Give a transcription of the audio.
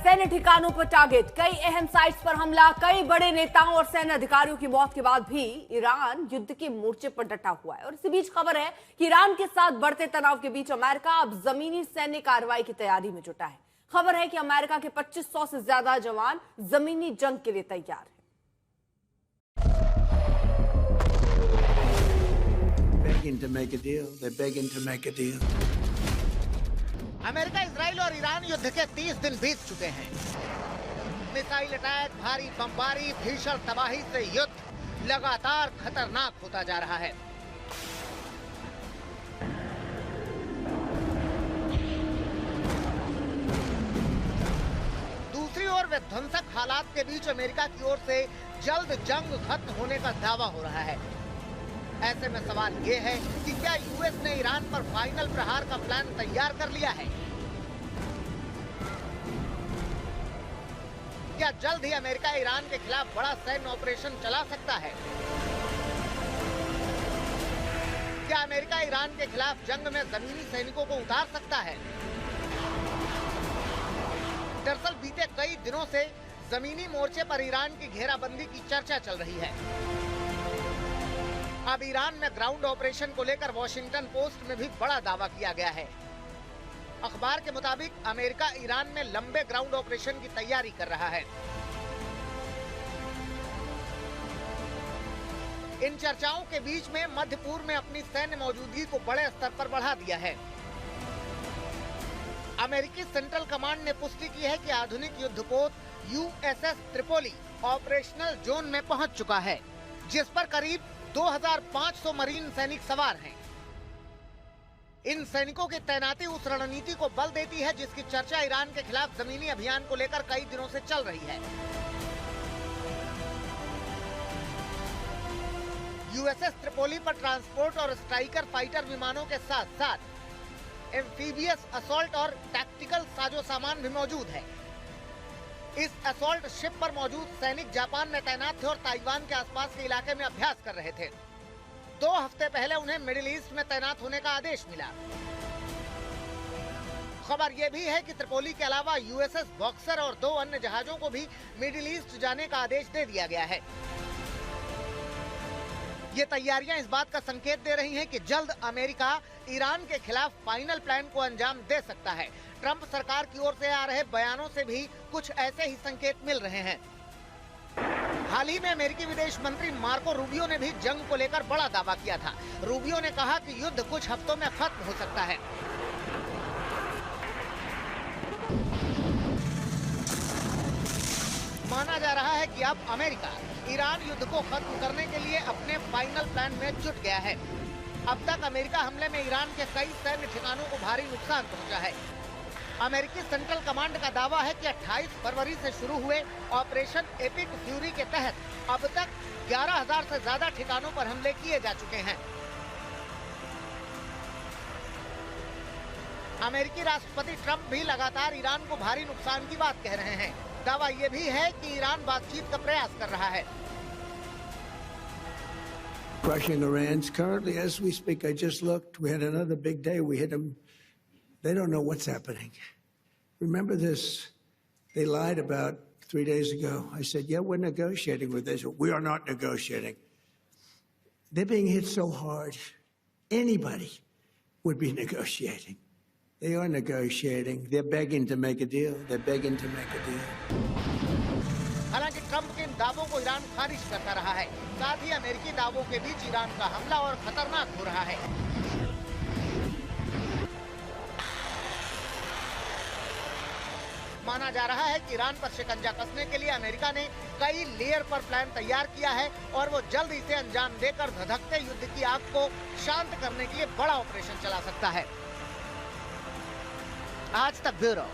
सैन्य ठिकानों पर टारगेट, कई अहम साइट्स पर हमला, कई बड़े नेताओं और सैन्य अधिकारियों की मौत के बाद भी ईरान युद्ध के मोर्चे पर डटा हुआ है। और इसी बीच खबर है कि ईरान के साथ बढ़ते तनाव के बीच अमेरिका अब जमीनी सैन्य कार्रवाई की तैयारी में जुटा है। खबर है कि अमेरिका के 2500 से ज्यादा जवान जमीनी जंग के लिए तैयार है। अमेरिका, इजराइल और ईरान युद्ध के 30 दिन बीत चुके हैं। मिसाइल अटैक, भारी बमबारी, भीषण तबाही से युद्ध लगातार खतरनाक होता जा रहा है। दूसरी ओर विध्वंसक हालात के बीच अमेरिका की ओर से जल्द जंग खत्म होने का दावा हो रहा है। ऐसे में सवाल ये है कि क्या यूएस ने ईरान पर फाइनल प्रहार का प्लान तैयार कर लिया है? क्या जल्द ही अमेरिका ईरान के खिलाफ बड़ा सैन्य ऑपरेशन चला सकता है? क्या अमेरिका ईरान के खिलाफ जंग में जमीनी सैनिकों को उतार सकता है? दरअसल बीते कई दिनों से जमीनी मोर्चे पर ईरान की घेराबंदी की चर्चा चल रही है। अब ईरान में ग्राउंड ऑपरेशन को लेकर वॉशिंगटन पोस्ट में भी बड़ा दावा किया गया है। अखबार के मुताबिक अमेरिका ईरान में लंबे ग्राउंड ऑपरेशन की तैयारी कर रहा है। इन चर्चाओं के बीच में मध्य पूर्व में अपनी सैन्य मौजूदगी को बड़े स्तर पर बढ़ा दिया है। अमेरिकी सेंट्रल कमांड ने पुष्टि की है कि आधुनिक युद्धपोत यूएसएस त्रिपोली ऑपरेशनल जोन में पहुंच चुका है, जिस पर करीब 2500 मरीन सैनिक सवार हैं। इन सैनिकों की तैनाती उस रणनीति को बल देती है जिसकी चर्चा ईरान के खिलाफ जमीनी अभियान को लेकर कई दिनों से चल रही है। यूएसएस त्रिपोली पर ट्रांसपोर्ट और स्ट्राइकर फाइटर विमानों के साथ साथ एम्फीबियस असॉल्ट और टैक्टिकल साजो सामान भी मौजूद है। इस असॉल्ट शिप पर मौजूद सैनिक जापान में तैनात थे और ताइवान के आसपास के इलाके में अभ्यास कर रहे थे। 2 हफ्ते पहले उन्हें मिडिल ईस्ट में तैनात होने का आदेश मिला। खबर यह भी है कि त्रिपोली के अलावा यूएसएस बॉक्सर और 2 अन्य जहाजों को भी मिडिल ईस्ट जाने का आदेश दे दिया गया है। ये तैयारियां इस बात का संकेत दे रही हैं कि जल्द अमेरिका ईरान के खिलाफ फाइनल प्लान को अंजाम दे सकता है। ट्रंप सरकार की ओर से आ रहे बयानों से भी कुछ ऐसे ही संकेत मिल रहे हैं। हाल ही में अमेरिकी विदेश मंत्री मार्को रूबियो ने भी जंग को लेकर बड़ा दावा किया था। रूबियो ने कहा कि युद्ध कुछ हफ्तों में खत्म हो सकता है। माना जा रहा है कि अब अमेरिका ईरान युद्ध को खत्म करने के लिए अपने फाइनल प्लान में जुट गया है। अब तक अमेरिका हमले में ईरान के कई सैन्य ठिकानों को भारी नुकसान पहुंचा है। अमेरिकी सेंट्रल कमांड का दावा है कि 28 फरवरी से शुरू हुए ऑपरेशन एपिक फ्यूरी के तहत अब तक 11,000 से ज्यादा ठिकानों पर हमले किए जा चुके हैं। अमेरिकी राष्ट्रपति ट्रंप भी लगातार ईरान को भारी नुकसान की बात कह रहे हैं। दावा यह भी है कि ईरान बातचीत का प्रयास कर रहा है। Crushing Iran's currently, as we speak. I just looked. We had another big day. We hit them. They don't know what's happening. Remember this? They lied about 3 days ago. I said, yeah, we're negotiating with Israel. We are not negotiating. They're being hit so hard. Anybody would be negotiating. They are negotiating. They're begging to make a deal. They're begging to make a deal. हालांकि Trump के इन दावों को Iran खारिज करता रहा है। साथ ही अमेरिकी दावों के बीच ईरान का हमला और खतरनाक हो रहा है। माना जा रहा है कि ईरान पर शिकंजा कसने के लिए अमेरिका ने कई लेयर पर प्लान तैयार किया है और वो जल्द इसे अंजाम देकर धधकते युद्ध की आग को शांत करने के लिए बड़ा ऑपरेशन चला सकता है। आज तक ब्यूरो।